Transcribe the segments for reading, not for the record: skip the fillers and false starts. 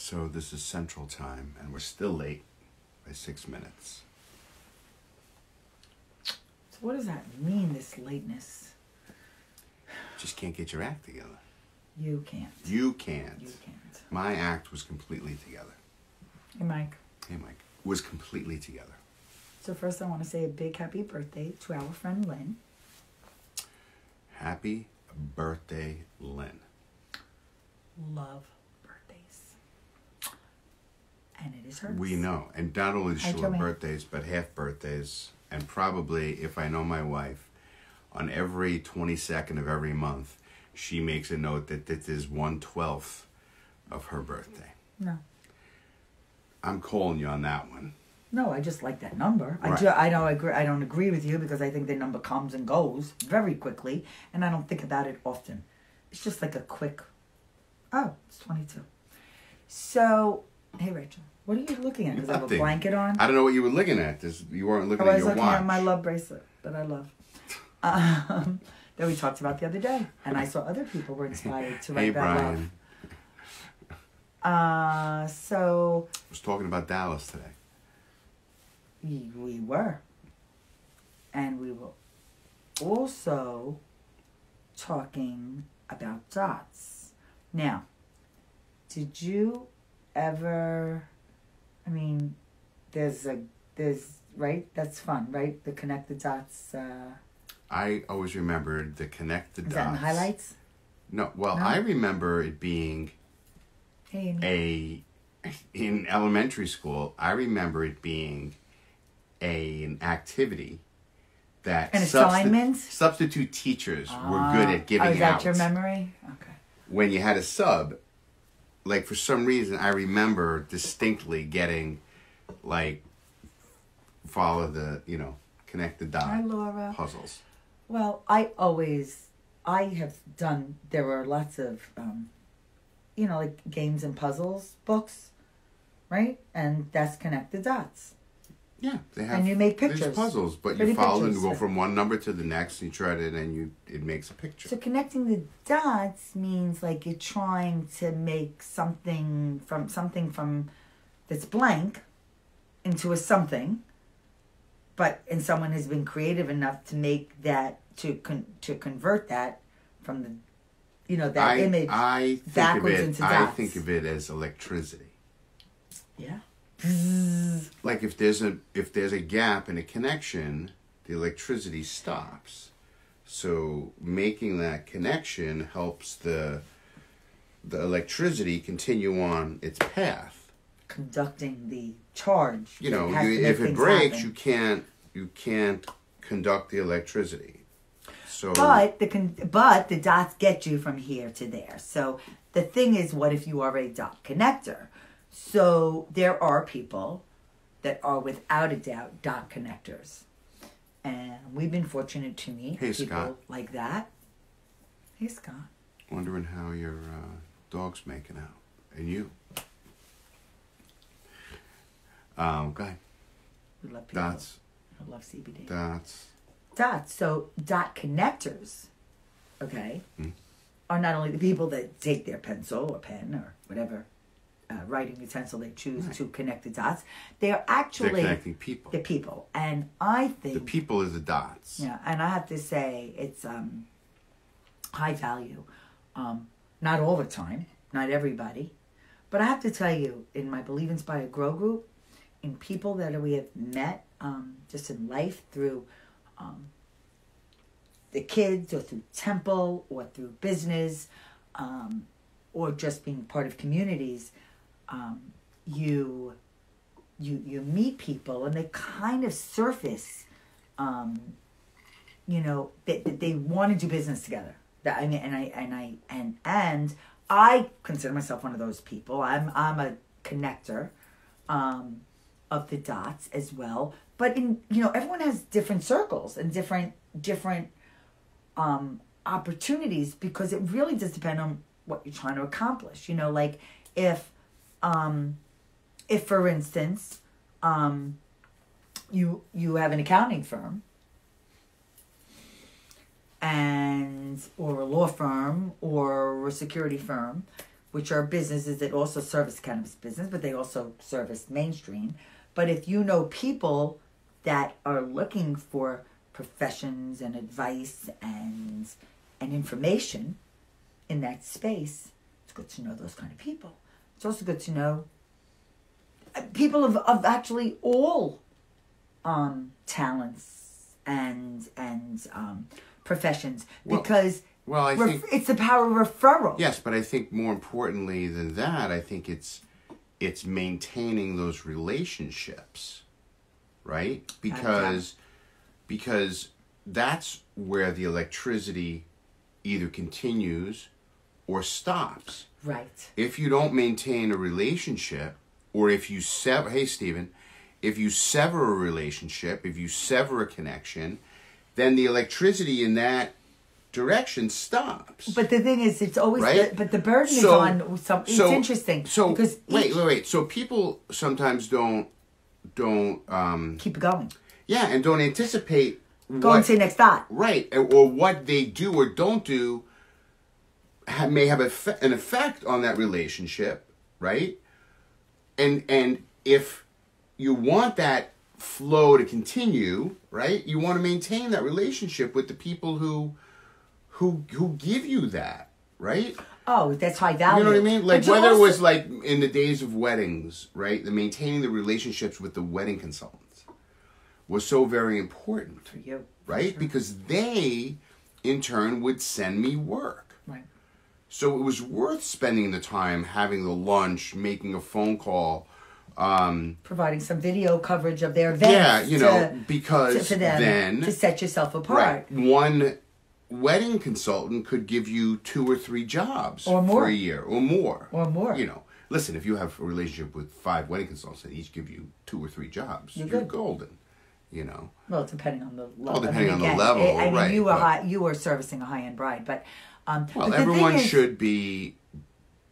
So this is Central Time, and we're still late by 6 minutes. So what does that mean, this lateness? Just can't get your act together. You can't. You can't. You can't. My act was completely together. Hey, Mike. Hey, Mike. Was completely together. So first I want to say a big happy birthday to our friend Lynn. Happy birthday, Lynn. Love birthdays. And it is hers. We know. And not only does she Hi, love Tommy. birthdays, but half birthdays. And probably, if I know my wife, on every 22nd of every month, she makes a note that this is 1/12 of her birthday. No. I'm calling you on that one. No, I just like that number. Right. I don't agree with you because I think the number comes and goes very quickly, and I don't think about it often. It's just like a quick, oh, it's 22. So, hey, Rachel, what are you looking at? Does I have a Nothing. blanket on? I don't know what you were looking at. You weren't looking I at was your looking watch. at my love bracelet that I love. That we talked about the other day, and I saw other people were inspired to write Hey, about Brian. love. So I was talking about Dallas today. we were, and we were also talking about dots. Now, did you ever? I mean, there's right. That's fun, right? The connect the dots. I always remembered the connect the Is dots. that in highlights? No, well, No? I remember it being Hey, Amy. in elementary school. I remember it being an activity that An assignment? substitute teachers were good at giving out. Is that your memory? Okay. When you had a sub, like for some reason, I remember distinctly getting, like, follow the, connect the dot Hi, Laura. puzzles. Well, I have done, there were lots of, like games and puzzles books, right? And that's connect the dots. Yeah, they have. And you make these pictures. puzzles, but Pretty you follow them, pictures. you go from one number to the next, and you try it, and it makes a picture. So connecting the dots means like you're trying to make something from that's blank into a something, and someone has been creative enough to make that to convert that from the that image I think backwards of it, into I dots. think of it as electricity. Yeah. Like if there's a gap in a connection, the electricity stops. So making that connection helps the electricity continue on its path. Conducting the charge. If it breaks, happen. you can't conduct the electricity. So, But the dots get you from here to there. So the thing is, what if you are a dot connector? So there are people that are without a doubt dot connectors, and we've been fortunate to meet Hey, people Scott. like that. Hey, Scott. wondering how your dog's making out, and you. Go ahead. We love people. Dots. I love CBD. Dots. So dot connectors, okay, Hmm. are not only the people that take their pencil or pen or whatever writing utensil they choose Right. to connect the dots. They are actually They're connecting people. the people, and I think The people is the dots. yeah, and I have to say it's high value. Not all the time, not everybody, but I have to tell you, in my Believe, Inspire, Grow group, in people that we have met just in life through the kids or through temple or through business or just being part of communities, you meet people and they kind of surface, they want to do business together. That I mean, and I consider myself one of those people. I'm a connector of the dots as well. But everyone has different circles and different opportunities, because it really does depend on what you're trying to accomplish. Like if for instance, you have an accounting firm or a law firm or a security firm which are businesses that also service cannabis business, but they also service mainstream. But if you know people that are looking for professions and advice and information in that space, it's good to know those kind of people. It's also good to know people of actually all talents and professions, because I think it's the power of referral. Yes, but I think more importantly than that, I think it's maintaining those relationships, right? Because that's where the electricity either continues or stops. Right. If you don't maintain a relationship, or if you sever, hey Stephen, if you sever a relationship, if you sever a connection, then the electricity in that direction stops. But the thing is, it's always right? but the burden is on some. It's interesting. So because wait. So people sometimes don't keep it going. Yeah, and don't anticipate going to the next dot. Right, or what they do or don't do may have an effect on that relationship, right? And if you want that flow to continue, right, you want to maintain that relationship with the people who give you that, right? Oh, that's high value. You know what I mean? Like whether it was like in the days of weddings, right? The maintaining the relationships with the wedding consultants was so very important for you, right? Sure. Because they, in turn, would send me work. Right. So it was worth spending the time, having the lunch, making a phone call, providing some video coverage of their events. Yeah, you know, because for them then to set yourself apart. Right, one wedding consultant could give you 2 or 3 jobs or more for a year, or more. You know, listen, if you have a relationship with 5 wedding consultants that each give you 2 or 3 jobs, you're golden. You know. Well, depending on the level. Well, depending on the level, I mean, right? You were servicing a high-end bride, but well, everyone should be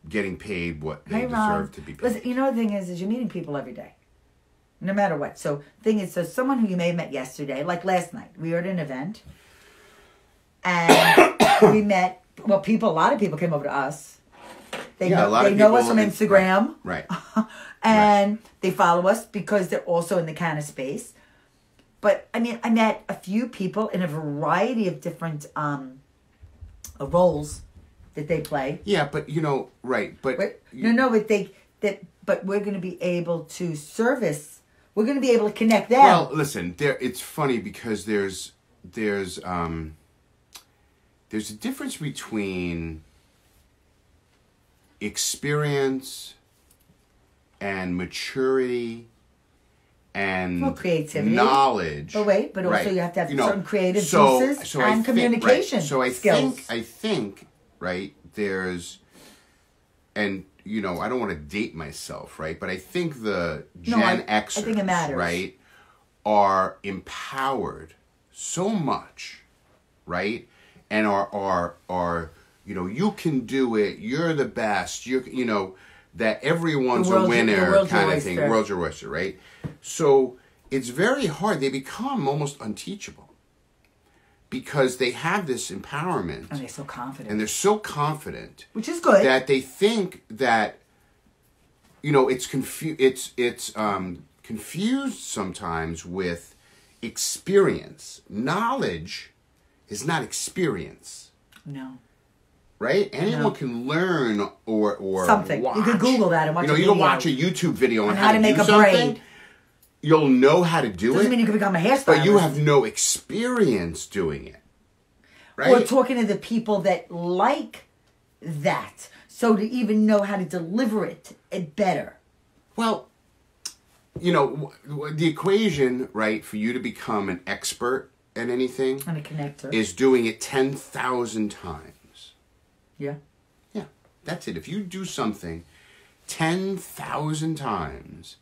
getting paid what they deserve to be paid. Listen, you know the thing is you're meeting people every day, no matter what. So thing is, so someone who you may have met yesterday, like last night, we were at an event, and we met. Well, a lot of people came over to us. They know us from Instagram, right? And they follow us because they're also in the cannabis space. But I mean, I met a few people in a variety of different roles that they play. Yeah, but you know, right? But but we're going to be able to service. We're going to be able to connect them. Well, listen, it's funny because there's a difference between experience and maturity and creativity, knowledge. But also you have to have certain creative juices and communication skills. I think, right, there's, and you know, I don't want to date myself, right, but I think the Gen Xers, I think it matters, right, are empowered so much, right, and are you know, you can do it, you're the best, you know, that everyone's a winner kind of thing. World's your oyster, right? So it's very hard. They become almost unteachable because they have this empowerment. And they're so confident. Which is good. That they think that, you know, it's confused sometimes with experience. Knowledge is not experience. No. Right? Anyone can learn or something. Watch. You can Google that and watch. You can watch a YouTube video on how to make do a something. braid. You'll know how to do Doesn't mean you can become a hairstylist. But you have no experience doing it. Right? Or talking to the people that like that. So to even know how to deliver it better. Well, you know, the equation, right, for you to become an expert at anything and a connector is doing it 10,000 times. Yeah. Yeah, that's it. If you do something 10,000 times,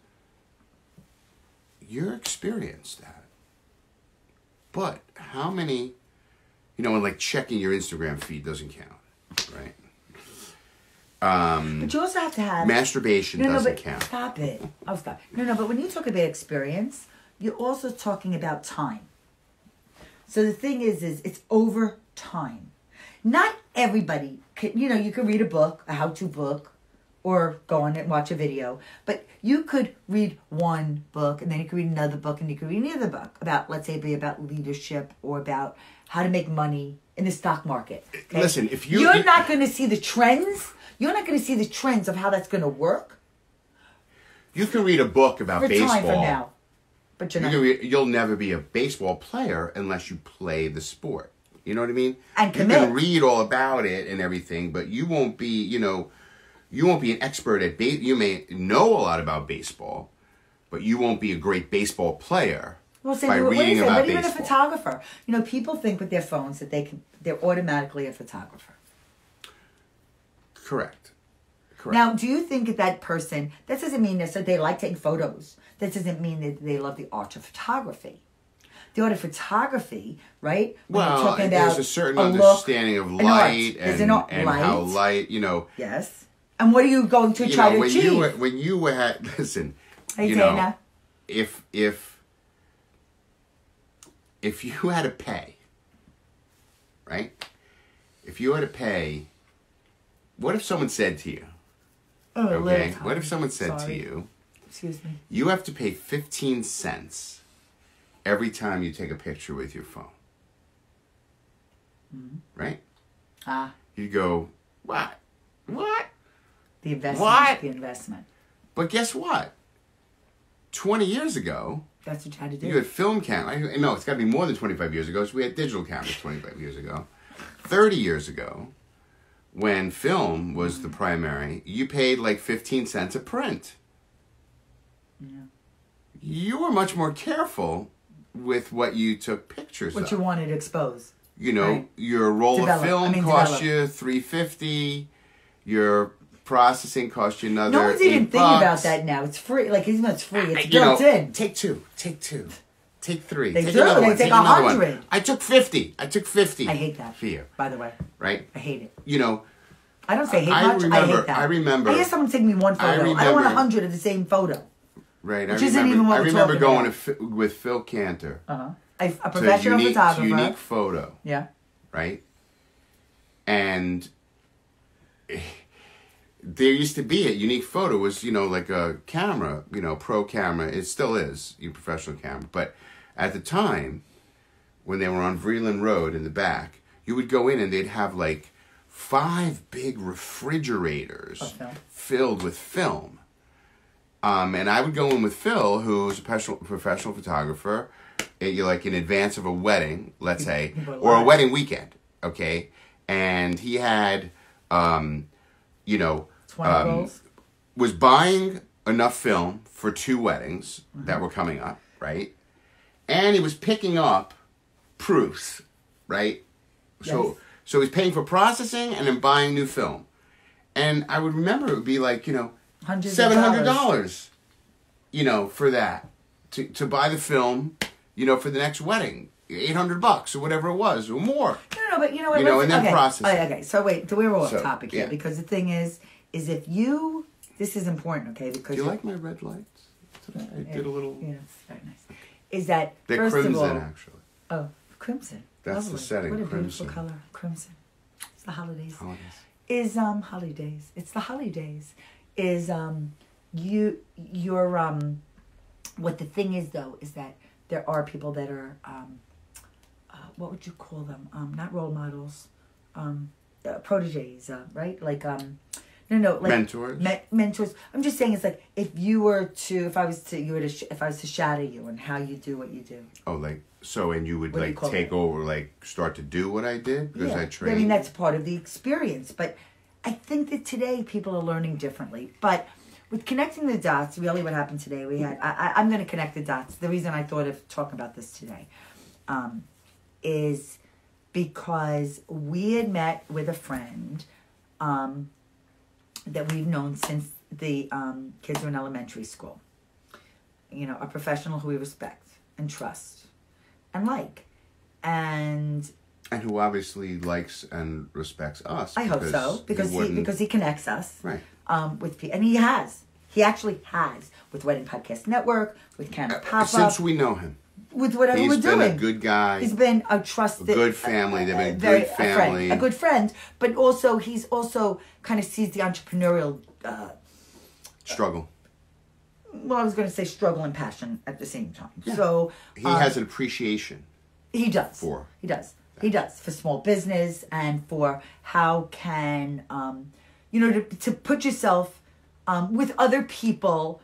you're experienced at it. But how many, you know, and like checking your Instagram feed doesn't count, right? But you also have to have... Masturbation doesn't count. Stop it. Oh, stop. No, but when you talk about experience, you're also talking about time. So the thing is it's over time. Not everybody can, you know, you can read a book, a how-to book, or go on and watch a video. But you could read one book, and then you could read another book, and you could read another book about, let's say, about leadership or about how to make money in the stock market. Okay? Listen, if you're not going to see the trends, you're not going to see the trends of how that's going to work. You can read a book about baseball. Time from now, but you'll never be a baseball player unless you play the sport. You know what I mean? And commit. You can read all about it and everything, but you won't be, you won't be an expert at you may know a lot about baseball, but you won't be a great baseball player by reading about baseball. But even a photographer, people think with their phones that they're automatically a photographer. Correct. Now, do you think that person, that doesn't mean that they like taking photos. That doesn't mean that they love the art of photography. The art of photography, right? Well, there's a certain understanding of light and how light, Yes. And what are you going to try to achieve? When you had, listen, if you had to pay, right? If you had to pay, what if someone said to you, okay, what if someone said to you, excuse me, you have to pay 15 cents every time you take a picture with your phone? Mm-hmm. Right? You'd go, what? The investment. What? The investment. But guess what? 20 years ago, that's what you had to do. You had film cameras. No, it's got to be more than 25 years ago. So we had digital cameras 25 years ago. 30 years ago, when film was the primary, you paid like 15 cents a print. Yeah. You were much more careful with what you took pictures of. What you wanted to expose. Right? Your roll of film cost you $3.50. Your processing cost you another $8. No one's even thinking about that now. It's free. Like, even though it's free, it's built in. Take two. Take three. They take do. Another they one. take 100. I took 50. I hate that. For you. By the way. Right? I hate it. I don't say hate much. I hate that. I remember. I hear someone take me one photo. I don't want 100 of the same photo. Right. Which isn't even what we're talking about. I remember going with Phil Cantor. A professional photographer. Unique photo. Yeah. Right? And there used to be a Unique Photo was, like a camera, pro camera. It still is, your professional camera. But at the time, when they were on Vreeland Road in the back, you would go in and they'd have like 5 big refrigerators filled with film. And I would go in with Phil, who's a professional photographer, like in advance of a wedding, let's say, or a wedding weekend, okay? And he had, was buying enough film for 2 weddings that were coming up, right? And he was picking up proofs, right? Yes. So he's paying for processing and then buying new film. And I would remember it would be like, $700, for that. To buy the film, for the next wedding. $800 or whatever it was, or more. No, but you know what? And then processing. Okay, so wait, we're off topic here, because the thing is if you, this is important, okay? Because do you like my red lights? I did a little. Yeah, it's very nice. Is that they're first crimson, of all, actually. Oh, crimson. That's lovely. The setting. What a crimson. Beautiful color, crimson. It's the holidays. Is holidays. It's the holidays. Is you're what the thing is though is that there are people that are what would you call them? Not role models, proteges, right? Like like mentors. Mentors. I'm just saying, it's like if I was to shadow you and how you do what you do. Oh, and you would take over, start to do what I did because I trained. I mean, that's part of the experience, but I think that today people are learning differently. But with connecting the dots, really, what happened today? I'm going to connect the dots. The reason I thought of talking about this today, is because we had met with a friend that we've known since the kids were in elementary school. A professional who we respect and trust and like. And who obviously likes and respects us. I hope so, because he connects us. Right. With people. And he actually has, with Wedding Podcast Network, with Canada Pop-Up. Since we know him. with whatever we're doing. He's been a good guy. He's been a trusted, a good family. They've been a good family, a good friend. But also, he's also kind of sees the entrepreneurial struggle. Well, I was going to say struggle and passion at the same time. Yeah. So he has an appreciation. He does. He does for small business and for how can to put yourself with other people,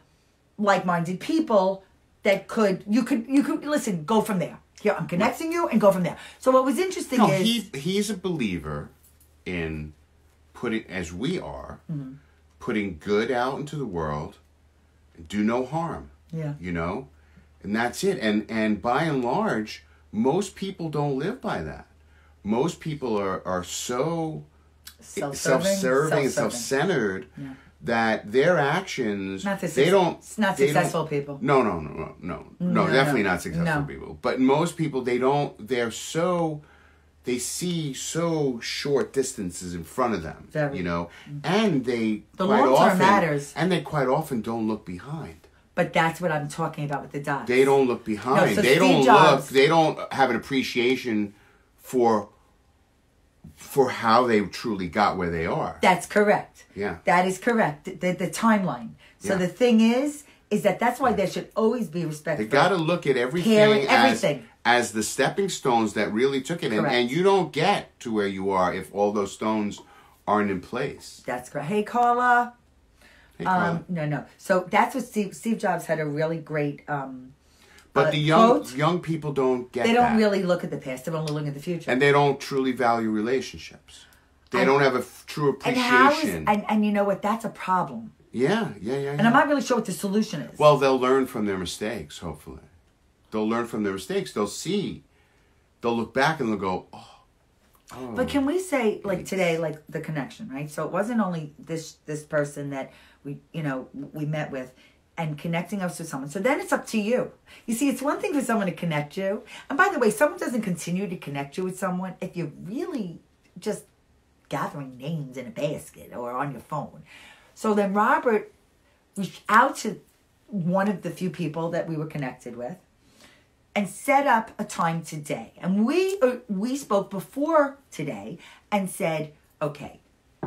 like-minded people that you could listen, go from there. Here, I'm connecting you and go from there. So what was interesting is he's a believer in putting, as we are, putting good out into the world, do no harm. Yeah. And that's it. And by and large, most people don't live by that. Most people are so self-serving and self-centered that their actions it's not successful people. No, definitely not successful people. But most people they see so short distances in front of them. And the long term matters. And they quite often don't look behind. But that's what I'm talking about with the dots. They don't look behind. No, so they Steve don't Jobs, look. They don't have an appreciation for how they truly got where they are. That's correct. Yeah. That is correct. The timeline. So the thing is that's why there should always be respect. They got to look at everything as the stepping stones that really took it. And you don't get to where you are if all those stones aren't in place. That's correct. Hey, Carla. Hey, Carla. No. So that's what Steve Jobs had a really great but the young people don't get that. They don't really look at the past. They're only looking at the future. And they don't truly value relationships. They don't have a true appreciation. And you know what? That's a problem. Yeah. And I'm not really sure what the solution is. Well, they'll learn from their mistakes, hopefully. They'll learn from their mistakes. They'll look back and they'll go, oh. But can we say, like today, like the connection, right? So it wasn't only this person that we met with and connecting us with someone. So then it's up to you. You see, it's one thing for someone to connect you. And by the way, someone doesn't continue to connect you with someone if you're really just gathering names in a basket or on your phone. So then Robert reached out to one of the few people that we were connected with and set up a time today. And we spoke before today and said, okay,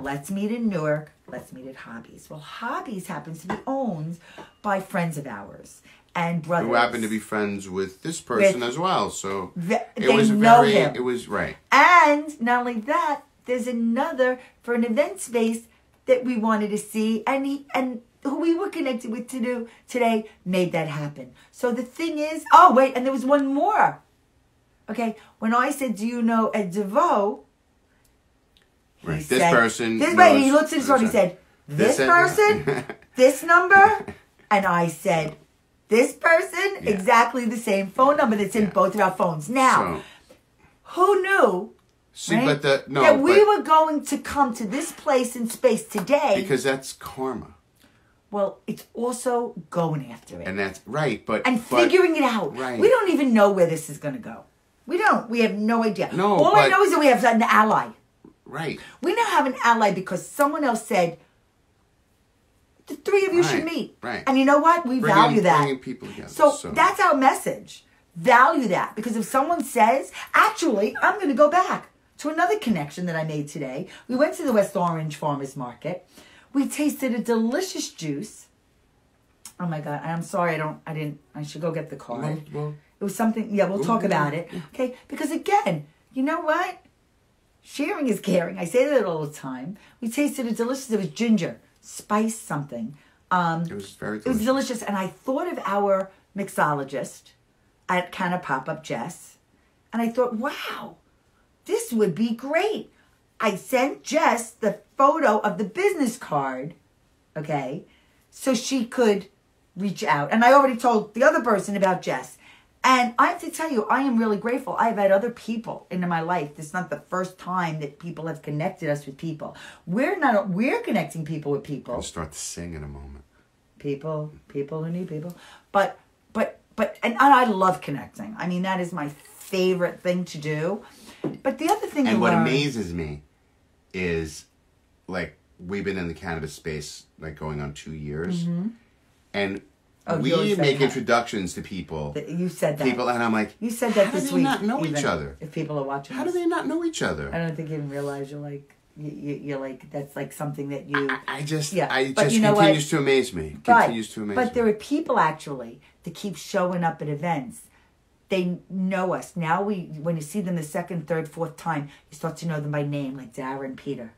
let's meet in Newark. Let's meet at Hobbies. Well, Hobbies happens to be owned by friends of ours and brothers. Who happen to be friends with this person as well. So it was right. And not only that, there's another for an event space that we wanted to see, and who we were connected with today made that happen. So the thing is, and there was one more. Okay, when I said, do you know Ed DeVoe? Right. This person. He looks at his phone. He said, this person, this number, and I said, this person, exactly the same phone number that's in both of our phones. Now, who knew? That we were going to come to this place in space today. Because that's karma. Well, it's also going after it. And that's right, figuring it out. Right. We don't even know where this is going to go. We don't. We have no idea. No, all I know is that we have an ally. Right. We now have an ally because someone else said, the three of you should meet. Right. And you know what? We value that. Bringing people together. So that's our message. Value that. Because if someone says, actually, I'm going to go back to another connection that I made today. We went to the West Orange Farmers Market. We tasted a delicious juice. Oh my God. I'm sorry. I should go get the card. Well, it was something. Yeah, we'll talk about it. Okay. Because again, you know what? Sharing is caring. I say that all the time. We tasted a delicious. It was ginger, spice something. It was very delicious. It was delicious. And I thought of our mixologist at Kind of Pop-Up Jess. And I thought, wow, this would be great. I sent Jess the photo of the business card, okay, so she could reach out. And I already told the other person about Jess. And I have to tell you, I am really grateful. I've had other people into my life. This is not the first time that people have connected us with people. We're connecting people with people. I'll start to sing in a moment. People who need people. But and I love connecting. I mean, that is my favorite thing to do. But the other thing and what amazes me is, like, we've been in the cannabis space, like, going on 2 years. Mm-hmm. And Oh, you always we say make that. introductions to people. You said that. People, and I'm like, You said that how this do they week. not know even, each other? If people are watching How do us. they not know each other? I don't think you even realize you're like, you're like, that's like something that you... I just But you know continues what? to amaze me. But me. there are people actually that keep showing up at events. They know us. Now when you see them the second, third, fourth time, you start to know them by name, like Dara and Peter.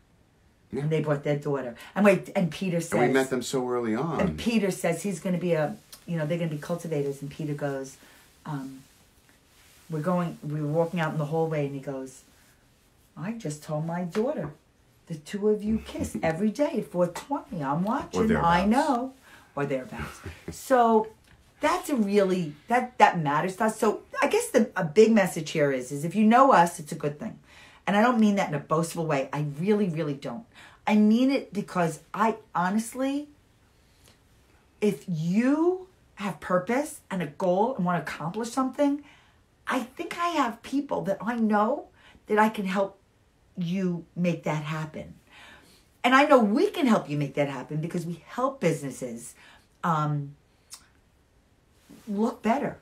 Yeah. And they brought their daughter. And Peter says... And we met them so early on. And Peter says he's going to be they're going to be cultivators. And Peter goes, we were walking out in the hallway and he goes, I just told my daughter, the two of you kiss every day at 4:20. I'm watching. I know. Or thereabouts. So that's a really, that matters to us. So I guess a big message here is if you know us, it's a good thing. And I don't mean that in a boastful way. I really, really don't. I mean it because I honestly, if you have purpose and a goal and want to accomplish something, I think I have people that I know that I can help you make that happen. And I know we can help you make that happen because we help businesses look better,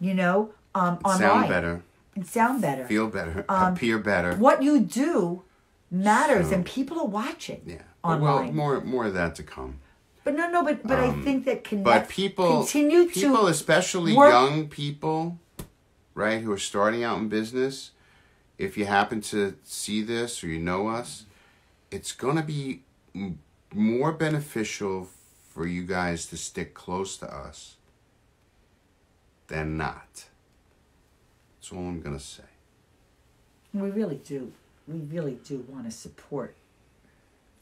online. Sound better. And sound better. Feel better. Appear better. What you do matters, and people are watching. Yeah. Online. Well, more of that to come. But but I think that But people, especially work. young people, right, who are starting out in business, if you happen to see this or you know us, it's going to be more beneficial for you guys to stick close to us than not. That's all I'm going to say. We really do. We really do want to support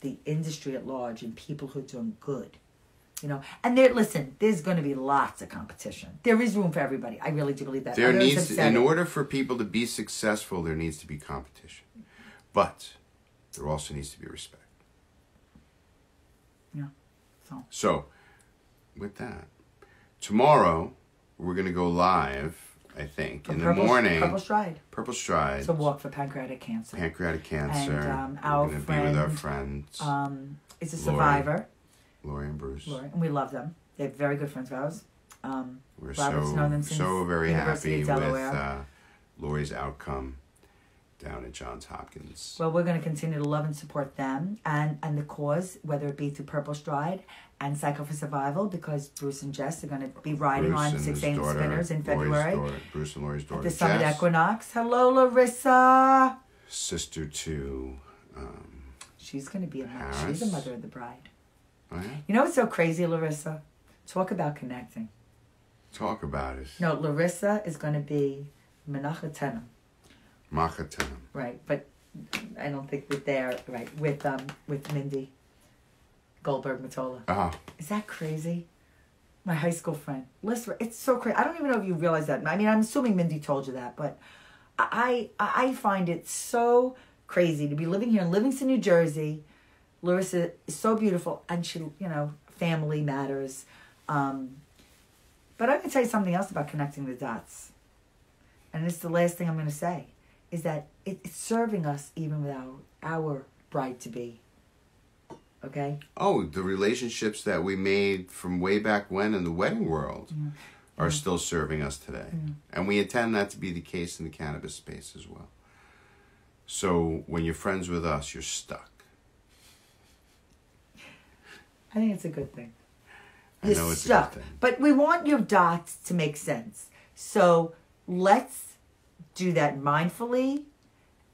the industry at large and people who are doing good. And there's going to be lots of competition. There is room for everybody. I really do believe that. In order for people to be successful, there needs to be competition. But there also needs to be respect. Yeah. So, with that, tomorrow we're going to go live, I think, in the morning. Purple Stride. Purple Stride. It's a walk for pancreatic cancer. Pancreatic cancer. And we're going to be with our friends. Is a survivor. Lori and Bruce. And we love them. They're very good friends of ours. We're Robert's known them since so very University happy of Delaware. with Lori's outcome down at Johns Hopkins. Well, we're going to continue to love and support them and the cause, whether it be through Purple Stride and Cycle for Survival, because Bruce and Jess are going to be riding on 6 a.m. spinners in February. Bruce and Lori's daughter, at the Summit Jess. Equinox. Hello, Larissa. Sister to... she's going to be Harris. She's a mother of the bride. Oh, yeah? You know what's so crazy, Larissa? Talk about connecting. Talk about it. No, Larissa is going to be Menachetenim. Machatenim. Right, but I don't think that they're right with Mindy Goldberg Matola. Oh. Is that crazy? My high school friend. Listen, it's so crazy. I don't even know if you realize that. I mean, I'm assuming Mindy told you that, but I find it so crazy to be living here in Livingston, New Jersey. Larissa is so beautiful, and she, family matters. But I'm going to tell you something else about connecting the dots. And it's the last thing I'm going to say, is that it's serving us even without our bride-to-be. Okay? Oh, the relationships that we made from way back when in the wedding world are still serving us today. And we intend that to be the case in the cannabis space as well. So when you're friends with us, you're stuck. I think it's a good thing. I know it's stuck. a good thing. But we want your dots to make sense. So let's do that mindfully,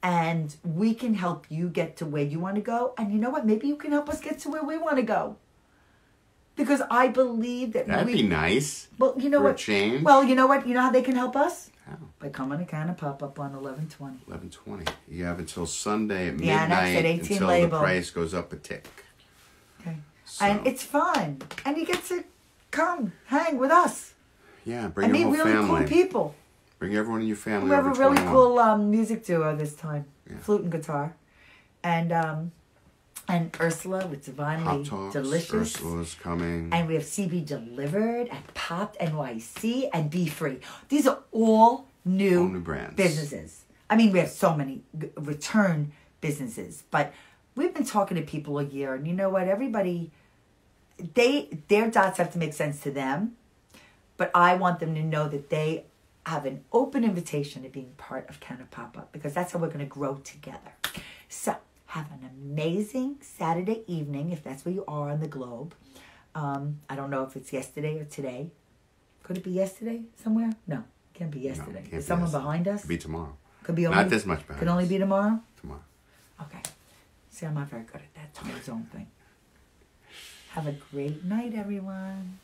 and we can help you get to where you want to go. And you know what? Maybe you can help us get to where we want to go. Because I believe that That'd be nice. Well, you know for what? A change. Well, you know what? You know how they can help us? How? By coming to Can of Pop-Up on 11/20. 11/20. You have until Sunday at Yeah, midnight at 18 until label. the price goes up a tick. Okay. So, And it's fun. And you get to come, hang with us. yeah, bring And your meet whole really family. cool people. Bring everyone in your family. We have a over really 21. cool music duo this time. Yeah. Flute and guitar. And Ursula with Divinely Hot Talks. Delicious. Ursula's coming. And we have CB Delivered and Popped NYC and Be Free. These are all new brands. businesses. I mean, we have so many return businesses. But we've been talking to people a year. And you know what? Everybody, their dots have to make sense to them, but I want them to know that they have an open invitation to being part of Can of Pop-Up, because that's how we're going to grow together. So have an amazing Saturday evening, if that's where you are on the globe. I don't know if it's yesterday or today. Could it be yesterday somewhere? No, can't be yesterday. No, can't Is be someone yesterday. behind us? Could be tomorrow. Could be only, not this much behind. Could only be tomorrow? Tomorrow. Okay. See, I'm not very good at that time zone thing. Have a great night, everyone.